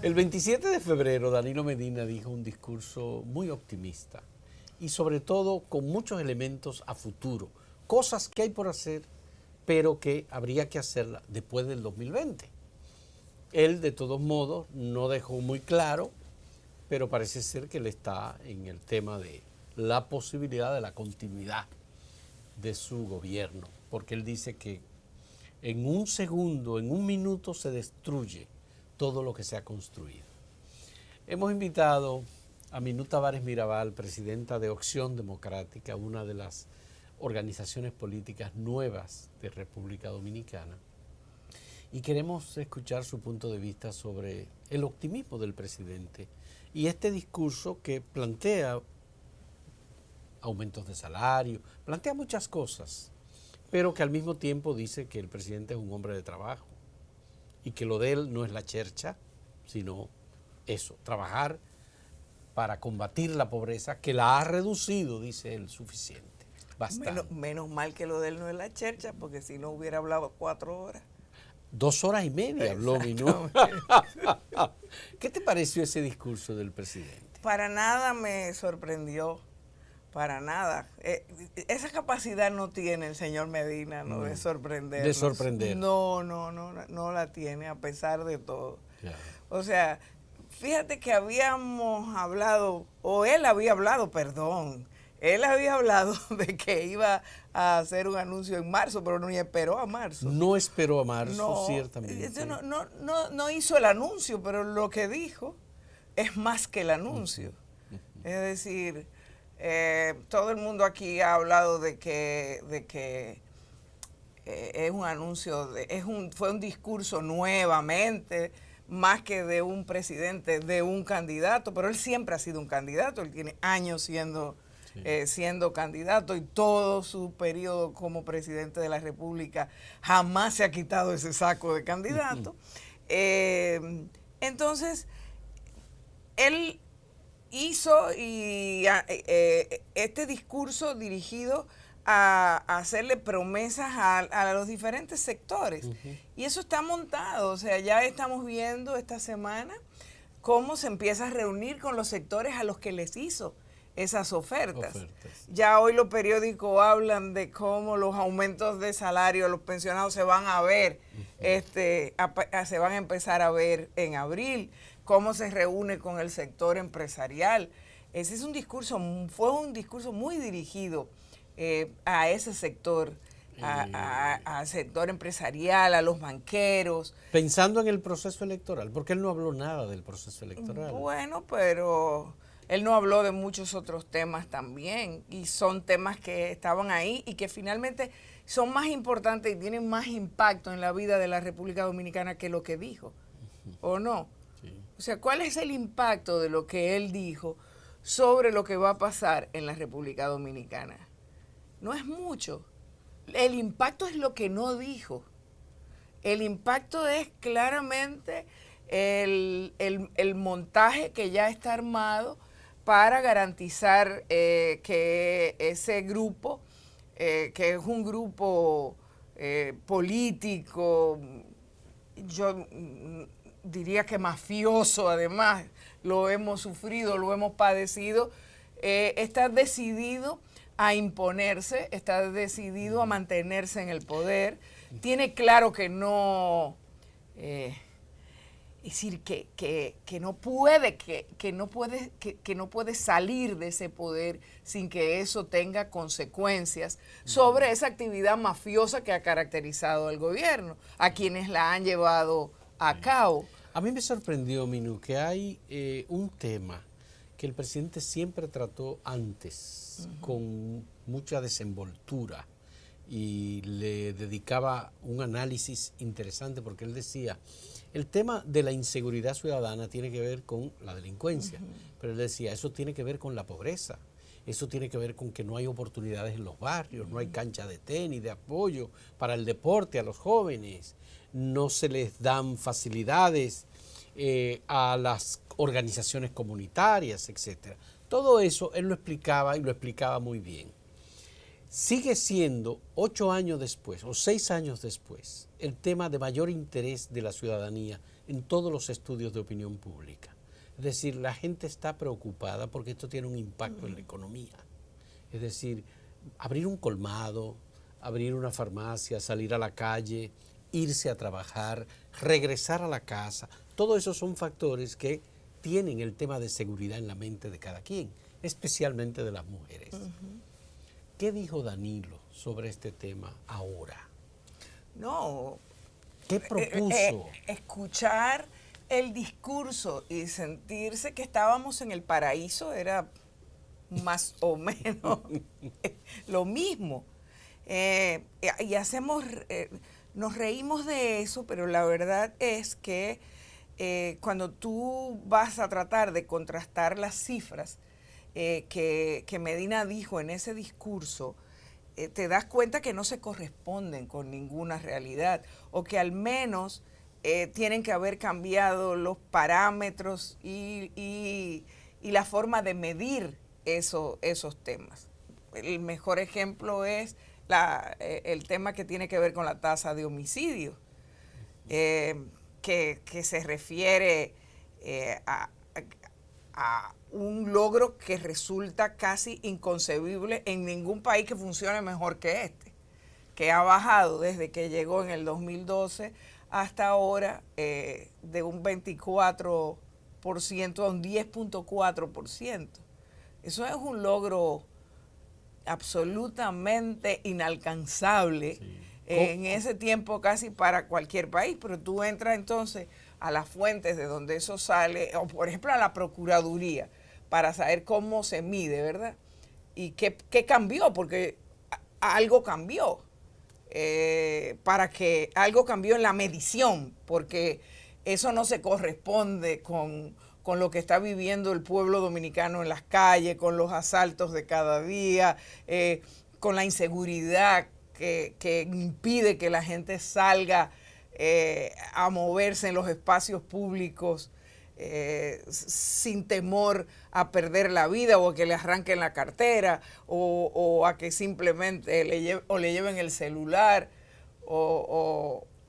El 27 de febrero Danilo Medina dijo un discurso muy optimista y sobre todo con muchos elementos a futuro, cosas que hay por hacer, pero que habría que hacerlas después del 2020. Él de todos modos no dejó muy claro, pero parece ser que él está en el tema de la posibilidad de la continuidad de su gobierno, porque él dice que en un segundo, en un minuto se destruye todo lo que se ha construido. Hemos invitado a Minú Tavares Mirabal, presidenta de Opción Democrática, una de las organizaciones políticas nuevas de República Dominicana, y queremos escuchar su punto de vista sobre el optimismo del presidente y este discurso que plantea aumentos de salario, plantea muchas cosas, pero que al mismo tiempo dice que el presidente es un hombre de trabajo y que lo de él no es la chercha, sino eso, trabajar para combatir la pobreza, que la ha reducido, dice él, suficiente, bastante. Menos mal que lo de él no es la chercha, porque si no hubiera hablado 4 horas. 2 horas y media habló Minú. ¿Qué te pareció ese discurso del presidente? Para nada me sorprendió, para nada. Esa capacidad no tiene el señor Medina, ¿no? De sorprender. De sorprender. No la tiene, a pesar de todo. Claro. O sea, fíjate que habíamos hablado, o él había hablado, perdón, él había hablado de que iba a hacer un anuncio en marzo, pero no esperó a marzo. No esperó a marzo, No, ciertamente. No hizo el anuncio, pero lo que dijo es más que el anuncio. Es decir, todo el mundo aquí ha hablado de que es un anuncio, fue un discurso nuevamente, más que de un presidente, de un candidato, pero él siempre ha sido un candidato, él tiene años siendo candidato y todo su periodo como presidente de la República jamás se ha quitado ese saco de candidato. Entonces, él hizo este discurso dirigido a hacerle promesas a los diferentes sectores. Y eso está montado, o sea, ya estamos viendo esta semana cómo se empieza a reunir con los sectores a los que les hizo esas ofertas. Ya hoy los periódicos hablan de cómo los aumentos de salario a los pensionados se van a ver, se van a empezar a ver en abril, cómo se reúne con el sector empresarial. Ese es fue un discurso muy dirigido a ese sector, al sector empresarial, a los banqueros. Pensando en el proceso electoral, porque él no habló nada del proceso electoral. Bueno, pero él no habló de muchos otros temas también, y son temas que estaban ahí y que finalmente son más importantes y tienen más impacto en la vida de la República Dominicana que lo que dijo, ¿o no? Sí. O sea, ¿cuál es el impacto de lo que él dijo sobre lo que va a pasar en la República Dominicana? No es mucho. El impacto es lo que no dijo. El impacto es claramente el montaje que ya está armado para garantizar que ese grupo, que es un grupo político, yo diría que mafioso además, lo hemos sufrido, lo hemos padecido, está decidido a imponerse, está decidido a mantenerse en el poder, tiene claro que no... es decir, que no puede salir de ese poder sin que eso tenga consecuencias sobre esa actividad mafiosa que ha caracterizado al gobierno, a quienes la han llevado a cabo. A mí me sorprendió, Minú, que hay un tema que el presidente siempre trató antes con mucha desenvoltura y le dedicaba un análisis interesante, porque él decía, el tema de la inseguridad ciudadana tiene que ver con la delincuencia, pero él decía, eso tiene que ver con la pobreza, eso tiene que ver con que no hay oportunidades en los barrios, no hay cancha de tenis, de apoyo para el deporte a los jóvenes, no se les dan facilidades a las organizaciones comunitarias, etc. Todo eso él lo explicaba y lo explicaba muy bien. Sigue siendo 8 años después o 6 años después el tema de mayor interés de la ciudadanía en todos los estudios de opinión pública. Es decir, la gente está preocupada porque esto tiene un impacto en la economía. Es decir, abrir un colmado, abrir una farmacia, salir a la calle, irse a trabajar, regresar a la casa, todo eso son factores que tienen el tema de seguridad en la mente de cada quien, especialmente de las mujeres. ¿Qué dijo Danilo sobre este tema ahora? No. ¿Qué propuso? Escuchar el discurso y sentirse que estábamos en el paraíso era más o menos lo mismo. Y hacemos, nos reímos de eso, pero la verdad es que cuando tú vas a tratar de contrastar las cifras que Medina dijo en ese discurso, te das cuenta que no se corresponden con ninguna realidad, o que al menos tienen que haber cambiado los parámetros y la forma de medir esos temas. El mejor ejemplo es el tema que tiene que ver con la tasa de homicidios, que se refiere a un logro que resulta casi inconcebible en ningún país que funcione mejor que este, que ha bajado desde que llegó en el 2012 hasta ahora de un 24% a un 10.4%. Eso es un logro absolutamente inalcanzable en ese tiempo casi para cualquier país, pero tú entras entonces a las fuentes de donde eso sale, o por ejemplo a la Procuraduría, para saber cómo se mide, ¿verdad? Y qué cambió, porque algo cambió, para que algo cambió en la medición, porque eso no se corresponde con lo que está viviendo el pueblo dominicano en las calles, con los asaltos de cada día, con la inseguridad que impide que la gente salga a moverse en los espacios públicos sin temor a perder la vida o a que le arranquen la cartera o a que simplemente le lleven el celular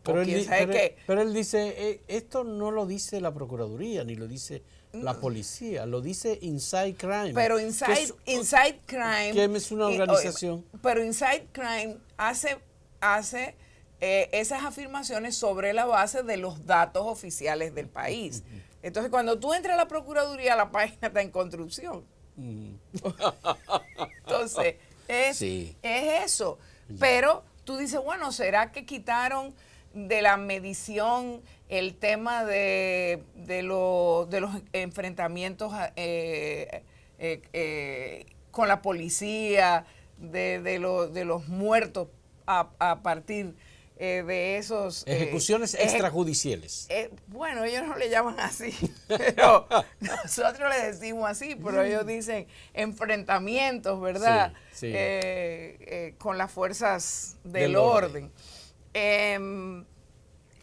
pero él dice, esto no lo dice la Procuraduría, ni lo dice la policía, lo dice Inside Crime. Pero Inside Crime... Que es una organización. Pero Inside Crime hace esas afirmaciones sobre la base de los datos oficiales del país. Entonces, cuando tú entras a la Procuraduría, la página está en construcción. Entonces, es eso. Pero tú dices, bueno, ¿será que quitaron de la medición el tema de los enfrentamientos con la policía, de los muertos a partir de esos... ejecuciones extrajudiciales. Bueno, ellos no le llaman así, pero nosotros le decimos así, pero ellos dicen enfrentamientos, ¿verdad? Sí. Con las fuerzas del orden.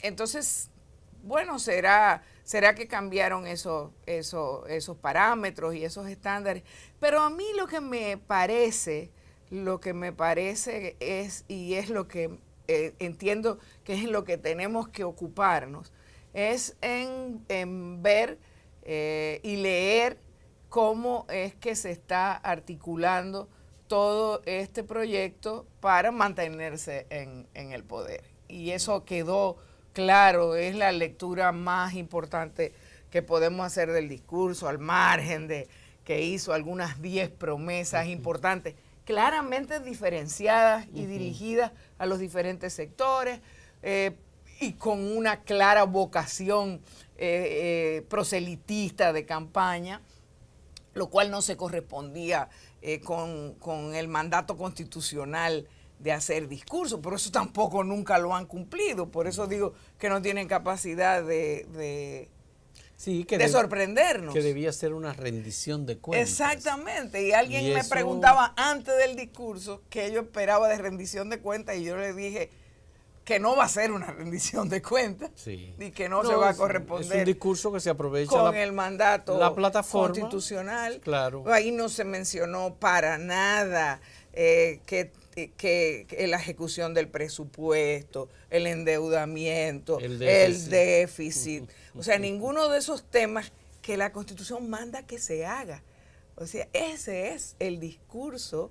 Entonces, bueno, será que cambiaron esos parámetros y esos estándares. Pero a mí lo que me parece es, y es lo que entiendo que es en lo que tenemos que ocuparnos, es en ver y leer cómo es que se está articulando todo este proyecto para mantenerse en el poder. Y eso quedó claro, es la lectura más importante que podemos hacer del discurso, al margen de que hizo algunas 10 promesas importantes, claramente diferenciadas y dirigidas a los diferentes sectores y con una clara vocación proselitista de campaña, lo cual no se correspondía con el mandato constitucional de hacer discursos, pero eso tampoco nunca lo han cumplido, por eso digo que no tienen capacidad de sorprendernos. Que debía ser una rendición de cuentas. Exactamente, y alguien me preguntaba antes del discurso qué yo esperaba de rendición de cuentas y yo le dije que no va a ser una rendición de cuentas y que no se va a corresponder. Es un discurso que se aprovecha con el mandato la plataforma constitucional. Claro. Ahí no se mencionó para nada que que la ejecución del presupuesto, el endeudamiento, El el déficit. O sea, ninguno de esos temas que la Constitución manda que se haga. O sea, ese es el discurso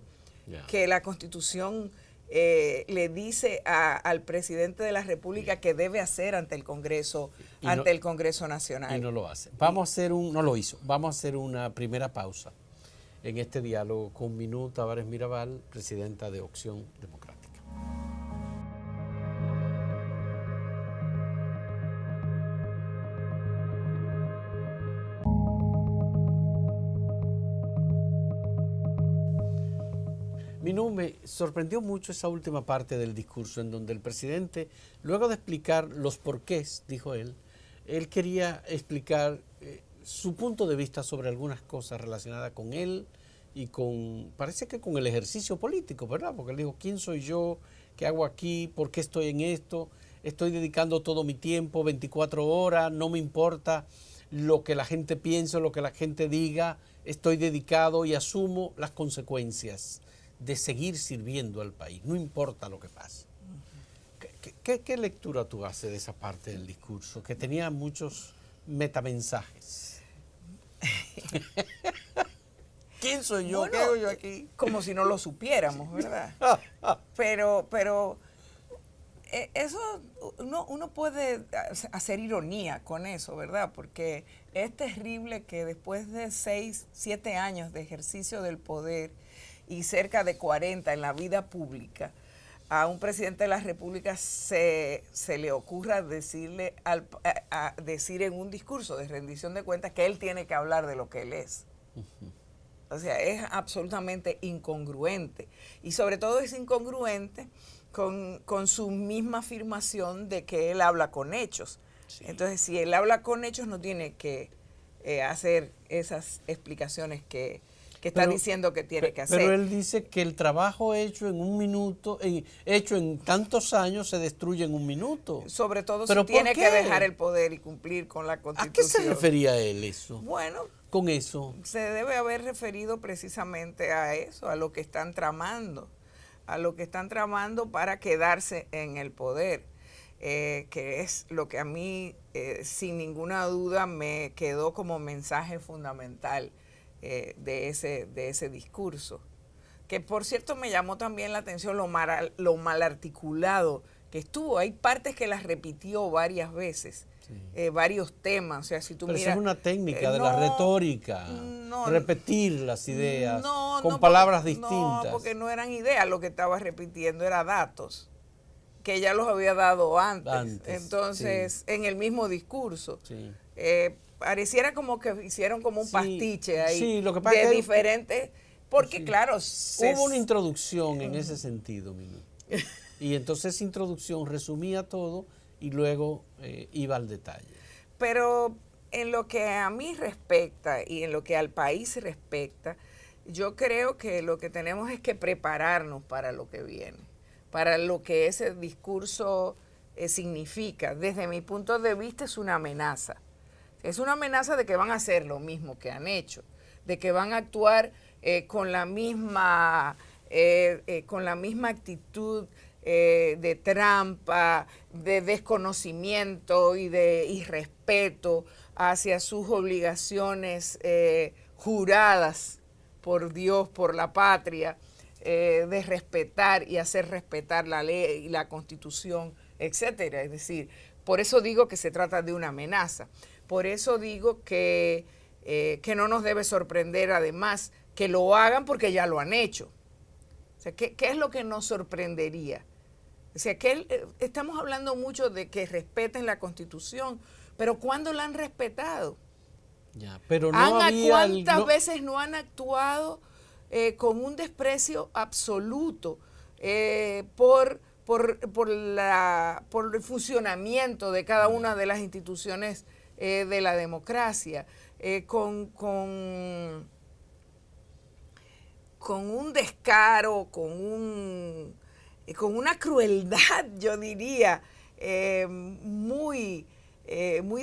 que la Constitución le dice al presidente de la República que debe hacer ante el Congreso, el Congreso Nacional. Y no lo hace. Vamos a hacer no lo hizo. Vamos a hacer una primera pausa en este diálogo con Minú Tavares Mirabal, presidenta de Opción Democrática. Minú, me sorprendió mucho esa última parte del discurso en donde el presidente, luego de explicar los porqués, dijo él quería explicar su punto de vista sobre algunas cosas relacionadas con él y parece que con el ejercicio político, ¿verdad? Porque él dijo, ¿quién soy yo? ¿Qué hago aquí? ¿Por qué estoy en esto? Estoy dedicando todo mi tiempo, 24 horas, no me importa lo que la gente piense o lo que la gente diga, estoy dedicado y asumo las consecuencias de seguir sirviendo al país, no importa lo que pase. ¿Qué lectura tú haces de esa parte del discurso? Que tenía muchos metamensajes. ¿Quién soy yo? Bueno, ¿qué hago yo aquí? Como si no lo supiéramos, ¿verdad? Pero eso, uno puede hacer ironía con eso, ¿verdad? Porque es terrible que después de 6, 7 años de ejercicio del poder y cerca de 40 en la vida pública, a un presidente de la República se le ocurra decirle decir en un discurso de rendición de cuentas que él tiene que hablar de lo que él es. O sea, es absolutamente incongruente. Y sobre todo es incongruente con su misma afirmación de que él habla con hechos. Sí. Entonces, si él habla con hechos, no tiene que hacer esas explicaciones que está diciendo que tiene que hacer. Pero él dice que el trabajo hecho en un minuto, hecho en tantos años, se destruye en un minuto. Sobre todo si tiene que dejar el poder y cumplir con la Constitución. ¿A qué se refería él eso? Bueno, con eso. Se debe haber referido precisamente a eso, a lo que están tramando, para quedarse en el poder, que es lo que a mí, sin ninguna duda, me quedó como mensaje fundamental de ese discurso, que por cierto me llamó también la atención lo mal articulado que estuvo. Hay partes que las repitió varias veces, sí. Varios temas. O sea, si tú Pero miras, esa es una técnica de la retórica, repetir las ideas con palabras distintas. No, porque no eran ideas, lo que estaba repitiendo era datos que ya los había dado antes. Entonces, sí. En el mismo discurso. Sí. Pareciera como que hicieron como un pastiche ahí, sí, lo que pasa de diferentes, porque sí. Claro, hubo una introducción en ese sentido, Minú. Y entonces esa introducción resumía todo y luego iba al detalle. Pero en lo que a mí respecta y en lo que al país respecta, yo creo que lo que tenemos es que prepararnos para lo que viene, para lo que ese discurso significa. Desde mi punto de vista es una amenaza. Es una amenaza de que van a hacer lo mismo que han hecho, de que van a actuar con la misma actitud de trampa, de desconocimiento y de irrespeto hacia sus obligaciones juradas por Dios, por la patria, de respetar y hacer respetar la ley y la Constitución, etcétera. Es decir, por eso digo que se trata de una amenaza. Por eso digo que no nos debe sorprender, además, que lo hagan porque ya lo han hecho. O sea, ¿qué es lo que nos sorprendería? O sea, estamos hablando mucho de que respeten la Constitución, pero ¿cuándo la han respetado? Ya, pero ¿Cuántas veces no han actuado con un desprecio absoluto por el funcionamiento de cada una de las instituciones de la democracia, con un descaro, con una crueldad, yo diría, muy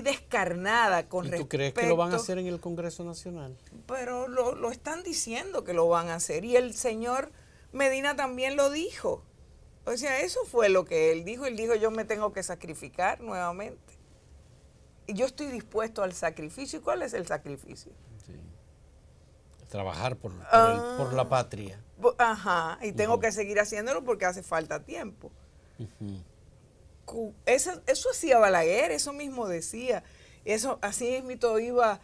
descarnada con respecto. ¿Y tú crees que lo van a hacer en el Congreso Nacional? Pero lo están diciendo que lo van a hacer. Y el señor Medina también lo dijo. O sea, eso fue lo que él dijo. Él dijo, yo me tengo que sacrificar nuevamente. Y yo estoy dispuesto al sacrificio. ¿Y cuál es el sacrificio? Sí. Trabajar por la patria. Ajá, y tengo que seguir haciéndolo porque hace falta tiempo. Eso hacía Balaguer, eso mismo decía. Eso así mismo iba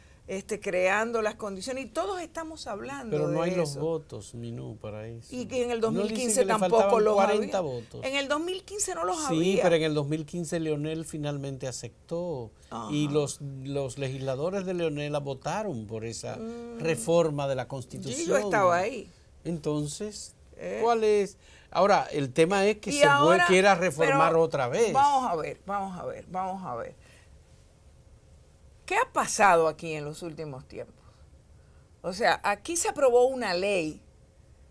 creando las condiciones y todos estamos hablando pero no de hay los eso. votos, Minú, para eso. Y que en el No 2015 dicen que le tampoco faltaban los 40 había. votos. En el 2015 no los Sí, había. pero en el 2015 Leonel finalmente aceptó. Ajá. Y los legisladores de Leonela votaron por esa reforma de la Constitución. Sí, yo estaba ahí. Entonces, ¿cuál es? Ahora, el tema es que quiera reformar otra vez. Vamos a ver. ¿Qué ha pasado aquí en los últimos tiempos? O sea, aquí se aprobó una ley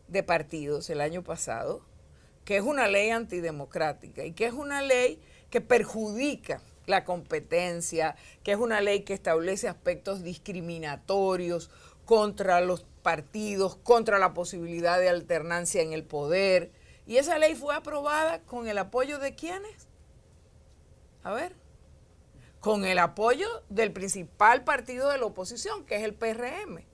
de partidos el año pasado, que es una ley antidemocrática y que es una ley que perjudica la competencia, que es una ley que establece aspectos discriminatorios contra los partidos, contra la posibilidad de alternancia en el poder. Y esa ley fue aprobada con el apoyo de ¿quiénes? A ver. Con el apoyo del principal partido de la oposición, que es el PRM,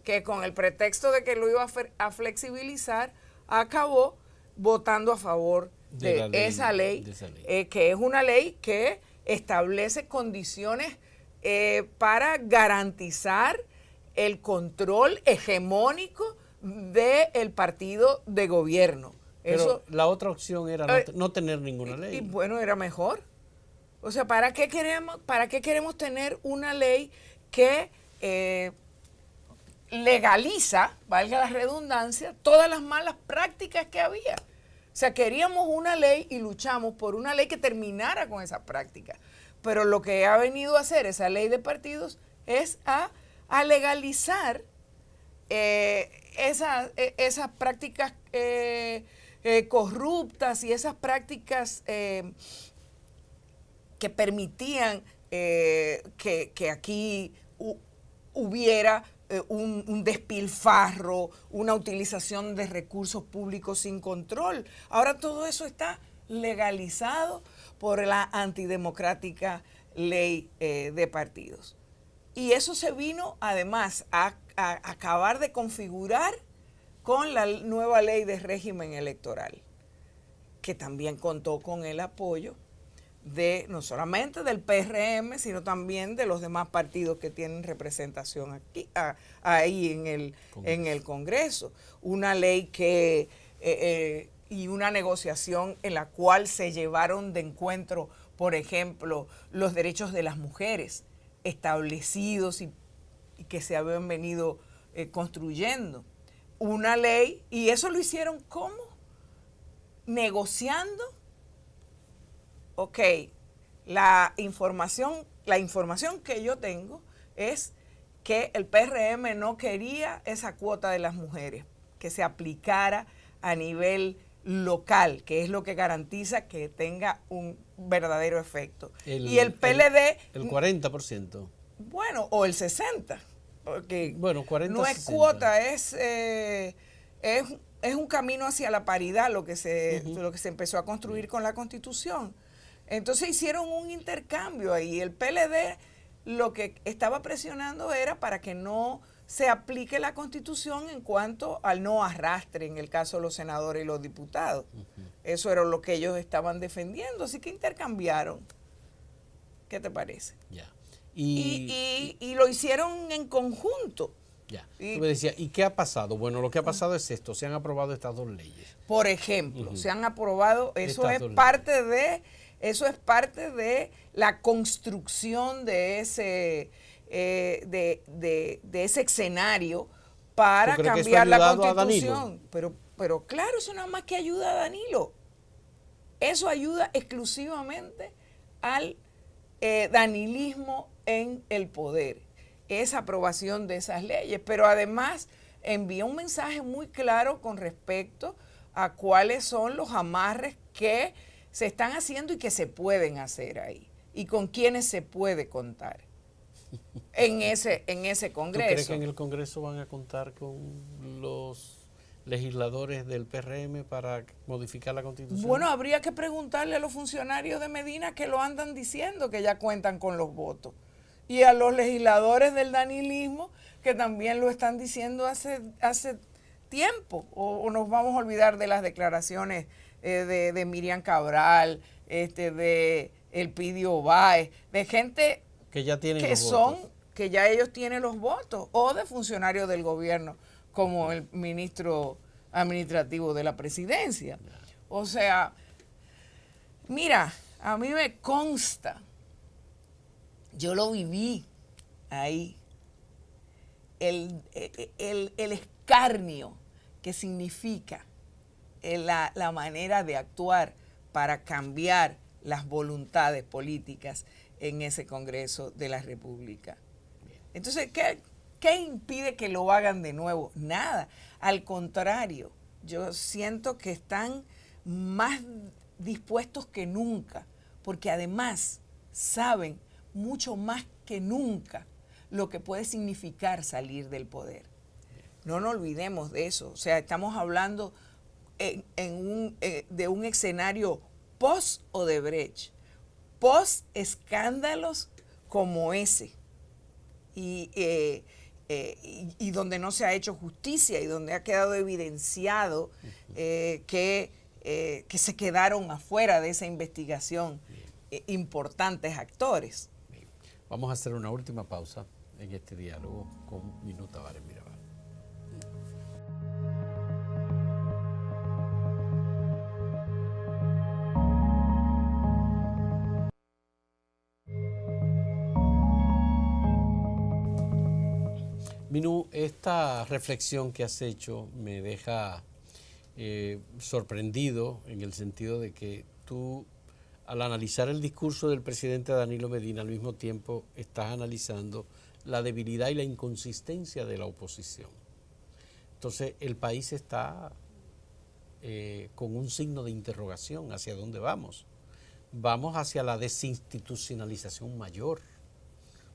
que con el pretexto de que lo iba a flexibilizar, acabó votando a favor de esa ley, que es una ley que establece condiciones para garantizar el control hegemónico del partido de gobierno. Pero la otra opción era no tener ninguna ley. Y bueno, era mejor. O sea, ¿para qué queremos tener una ley que legaliza, valga la redundancia, todas las malas prácticas que había? O sea, queríamos una ley y luchamos por una ley que terminara con esa práctica. Pero lo que ha venido a hacer esa ley de partidos es a legalizar esas prácticas corruptas y esas prácticas que permitían que aquí hubiera un despilfarro, una utilización de recursos públicos sin control. Ahora todo eso está legalizado por la antidemocrática ley de partidos. Y eso se vino además a acabar de configurar con la nueva ley de régimen electoral, que también contó con el apoyo no solamente del PRM, sino también de los demás partidos que tienen representación aquí, ahí en el Congreso. Una ley y una negociación en la cual se llevaron de encuentro, por ejemplo, los derechos de las mujeres establecidos y que se habían venido construyendo. Una ley, y eso lo hicieron ¿cómo? Negociando. Ok, la información que yo tengo es que el PRM no quería esa cuota de las mujeres, que se aplicara a nivel local, que es lo que garantiza que tenga un verdadero efecto. Y el PLD... El 40%. Bueno, o el 60%, porque bueno, 40, no es 60. cuota, es un camino hacia la paridad lo que se empezó a construir con la Constitución. Entonces hicieron un intercambio ahí. El PLD lo que estaba presionando era para que no se aplique la Constitución en cuanto al no arrastre en el caso de los senadores y los diputados. Eso era lo que ellos estaban defendiendo, así que intercambiaron. ¿Qué te parece? Ya. Y lo hicieron en conjunto. Ya. Tú me decías, ¿y qué ha pasado? Bueno, lo que ha pasado es esto, se han aprobado estas dos leyes. Por ejemplo, se han aprobado, eso es parte de la construcción de ese escenario para cambiar la Constitución. Pero claro, eso nada más que ayuda a Danilo. Eso ayuda exclusivamente al danilismo en el poder, esa aprobación de esas leyes. Pero además envía un mensaje muy claro con respecto a cuáles son los amarres que se están haciendo y que se pueden hacer ahí, y con quienes se puede contar en ese Congreso. ¿Tú crees que en el Congreso van a contar con los legisladores del PRM para modificar la Constitución? Bueno, habría que preguntarle a los funcionarios de Medina que lo andan diciendo, que ya cuentan con los votos. Y a los legisladores del danilismo, que también lo están diciendo hace tiempo. O nos vamos a olvidar de las declaraciones de Miriam Cabral, de Elpidio Báez, de gente que ya tienen que los son, votos. que ya ellos tienen los votos, o de funcionarios del gobierno, como el ministro administrativo de la presidencia. O sea, mira, a mí me consta, yo lo viví ahí, el escarnio que significa la manera de actuar para cambiar las voluntades políticas en ese Congreso de la República. Entonces, ¿qué impide que lo hagan de nuevo? Nada. Al contrario, yo siento que están más dispuestos que nunca, porque además saben mucho más que nunca lo que puede significar salir del poder. No nos olvidemos de eso. O sea, estamos hablando de un escenario post-Odebrecht, post-escándalos como ese. Y donde no se ha hecho justicia y donde ha quedado evidenciado que se quedaron afuera de esa investigación importantes actores. Vamos a hacer una última pausa en este diálogo con Minú Tavares Mirabal. Minú, esta reflexión que has hecho me deja sorprendido en el sentido de que tú, al analizar el discurso del presidente Danilo Medina, al mismo tiempo estás analizando la debilidad y la inconsistencia de la oposición. Entonces, el país está con un signo de interrogación hacia dónde vamos. Vamos hacia la desinstitucionalización mayor,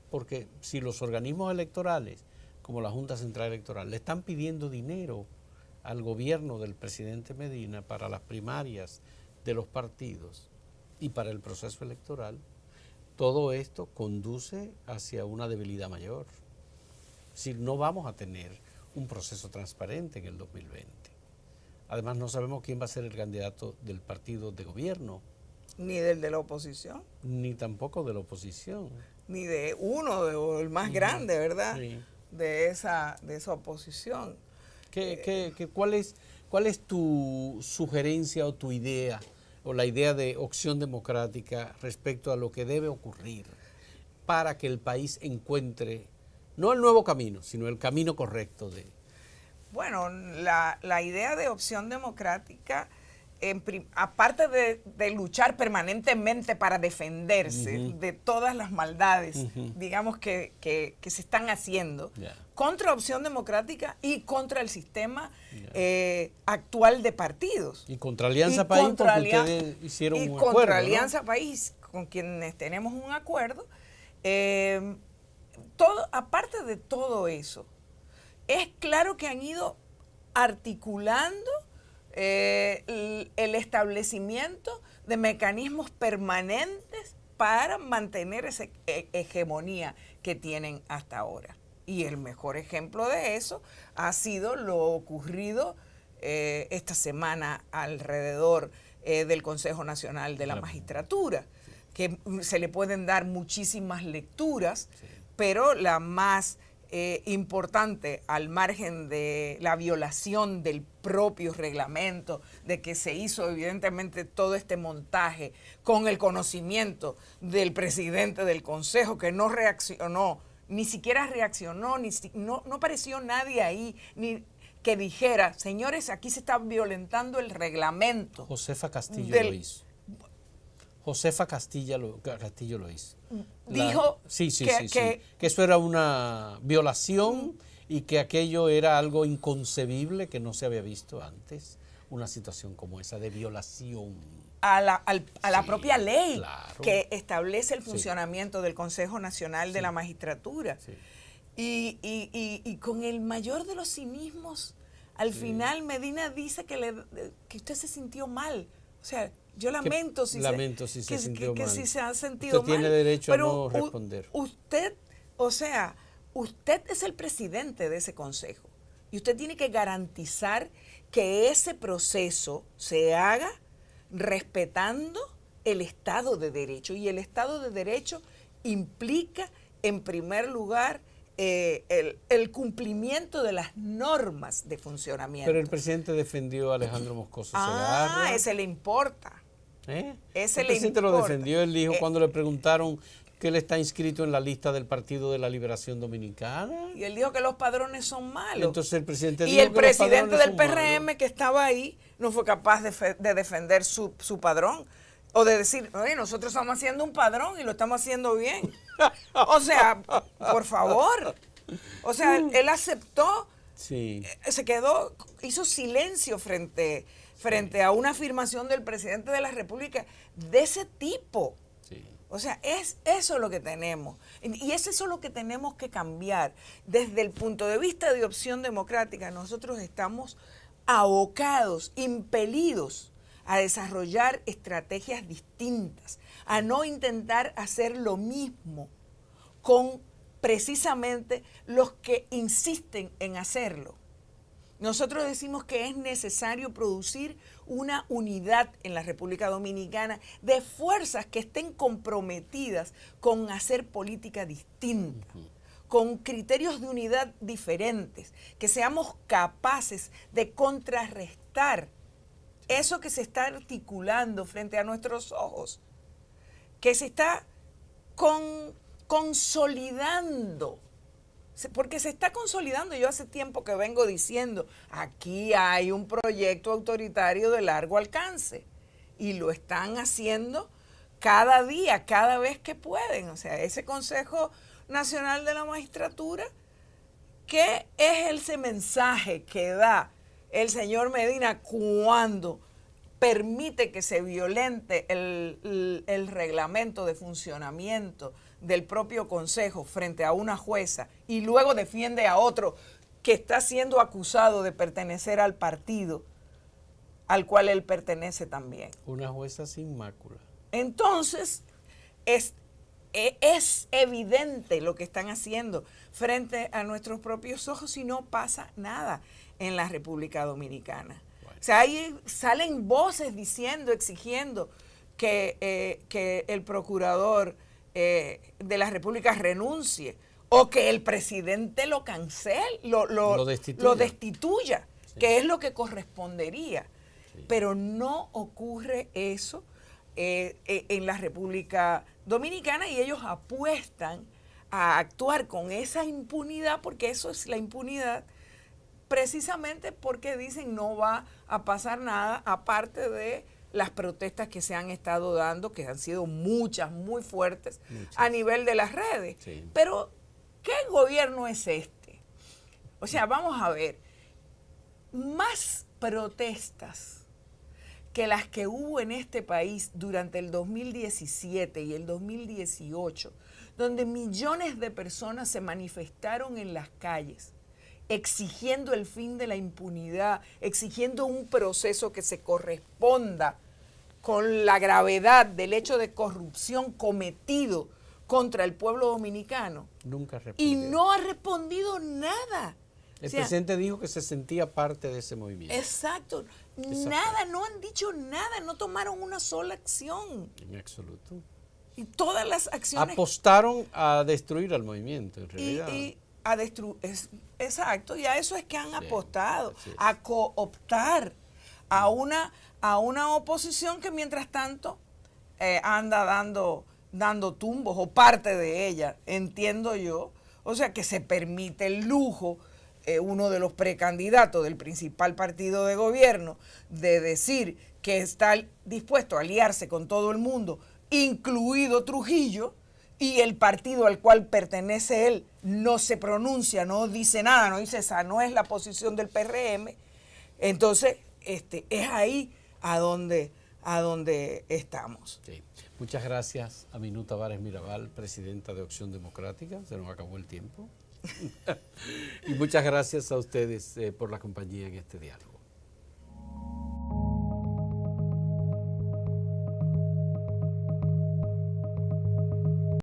porque si los organismos electorales como la Junta Central Electoral, le están pidiendo dinero al gobierno del presidente Medina para las primarias de los partidos y para el proceso electoral, todo esto conduce hacia una debilidad mayor. Es decir, no vamos a tener un proceso transparente en el 2020. Además, no sabemos quién va a ser el candidato del partido de gobierno. Ni del de la oposición. Ni tampoco de la oposición. Ni de uno, o el más grande, ¿verdad? Sí. De esa oposición. ¿Cuál es tu sugerencia o tu idea o la idea de Opción Democrática respecto a lo que debe ocurrir para que el país encuentre no el nuevo camino, sino el camino correcto de? Bueno, la idea de Opción Democrática, aparte de luchar permanentemente para defenderse de todas las maldades, digamos, que se están haciendo, contra Opción Democrática y contra el sistema actual de partidos. Y contra Alianza País, porque ustedes hicieron un acuerdo, contra ¿no? Alianza País, con quienes tenemos un acuerdo. Aparte de todo eso, es claro que han ido articulando el establecimiento de mecanismos permanentes para mantener esa hegemonía que tienen hasta ahora. Y el mejor ejemplo de eso ha sido lo ocurrido esta semana alrededor del Consejo Nacional de la Magistratura, que se le pueden dar muchísimas lecturas, pero la más importante, al margen de la violación del propio reglamento, de que se hizo evidentemente todo este montaje con el conocimiento del presidente del Consejo, que no reaccionó, ni siquiera reaccionó, no apareció nadie ahí, ni que dijera, señores, aquí se está violentando el reglamento. Josefa Castillo lo hizo. Josefa Castillo lo hizo. Dijo que eso era una violación y que aquello era algo inconcebible, que no se había visto antes, una situación como esa de violación. A la propia ley, claro, que establece el funcionamiento del Consejo Nacional de la Magistratura. Y con el mayor de los cinismos Al final Medina dice que usted se sintió mal. O sea, yo lamento si se sintió mal. si se ha sentido usted tiene mal, derecho a no responder. Usted, o sea, usted es el presidente de ese consejo y usted tiene que garantizar que ese proceso se haga respetando el Estado de Derecho. Y el Estado de Derecho implica, en primer lugar, el cumplimiento de las normas de funcionamiento. Pero el presidente defendió a Alejandro Moscoso Segarra. Ese le importa. Ese el le presidente importa. lo defendió. Él dijo cuando le preguntaron que él está inscrito en la lista del Partido de la Liberación Dominicana. Y él dijo que los padrones son malos. Entonces el presidente dijo y el que presidente los del padrones son PRM malos. que estaba ahí no fue capaz de defender su padrón. O de decir, oye, nosotros estamos haciendo un padrón y lo estamos haciendo bien. O sea, por favor. O sea, él aceptó, Sí. se quedó, hizo silencio frente a una afirmación del presidente de la República de ese tipo. Sí. O sea, es eso lo que tenemos. Y es eso lo que tenemos que cambiar. Desde el punto de vista de Opción Democrática, nosotros estamos abocados, impelidos a desarrollar estrategias distintas, a no intentar hacer lo mismo con precisamente los que insisten en hacerlo. Nosotros decimos que es necesario producir una unidad en la República Dominicana de fuerzas que estén comprometidas con hacer política distinta, con criterios de unidad diferentes, que seamos capaces de contrarrestar eso que se está articulando frente a nuestros ojos, que se está consolidando. Porque se está consolidando. Yo hace tiempo que vengo diciendo, aquí hay un proyecto autoritario de largo alcance y lo están haciendo cada día, cada vez que pueden. O sea, ese Consejo Nacional de la Magistratura, ¿qué es ese mensaje que da el señor Medina cuando permite que se violente el reglamento de funcionamiento del propio Consejo frente a una jueza y luego defiende a otro que está siendo acusado de pertenecer al partido al cual él pertenece también? Una jueza sin mácula. Entonces, es evidente lo que están haciendo frente a nuestros propios ojos y no pasa nada en la República Dominicana. Bueno. O sea, ahí salen voces diciendo, exigiendo que el procurador de la República renuncie o que el presidente lo cancele, lo destituya, sí, que es lo que correspondería. Sí. Pero no ocurre eso en la República Dominicana y ellos apuestan a actuar con esa impunidad, porque eso es la impunidad, precisamente porque dicen no va a pasar nada, aparte de las protestas que se han estado dando, que han sido muchas, muy fuertes, a nivel de las redes. Sí. Pero, ¿qué gobierno es este? O sea, vamos a ver, más protestas que las que hubo en este país durante el 2017 y el 2018, donde millones de personas se manifestaron en las calles, exigiendo el fin de la impunidad, exigiendo un proceso que se corresponda con la gravedad del hecho de corrupción cometido contra el pueblo dominicano. Nunca respondió. Y no ha respondido nada. El presidente dijo que se sentía parte de ese movimiento. Exacto. Nada, no han dicho nada, no tomaron una sola acción. En absoluto. Y todas las acciones... Apostaron a destruir al movimiento, en realidad. Y a destruir, exacto, y a eso es que han apostado, a cooptar a una oposición que mientras tanto anda dando tumbos, o parte de ella, entiendo yo. O sea, que se permite el lujo, uno de los precandidatos del principal partido de gobierno, de decir que está dispuesto a aliarse con todo el mundo, incluido Trujillo, y el partido al cual pertenece él no se pronuncia, no dice nada, no dice esa no es la posición del PRM. Entonces, es ahí a donde estamos. Sí. Muchas gracias a Minú Tavares Mirabal, presidenta de Opción Democrática. Se nos acabó el tiempo. Y muchas gracias a ustedes por la compañía en este diálogo.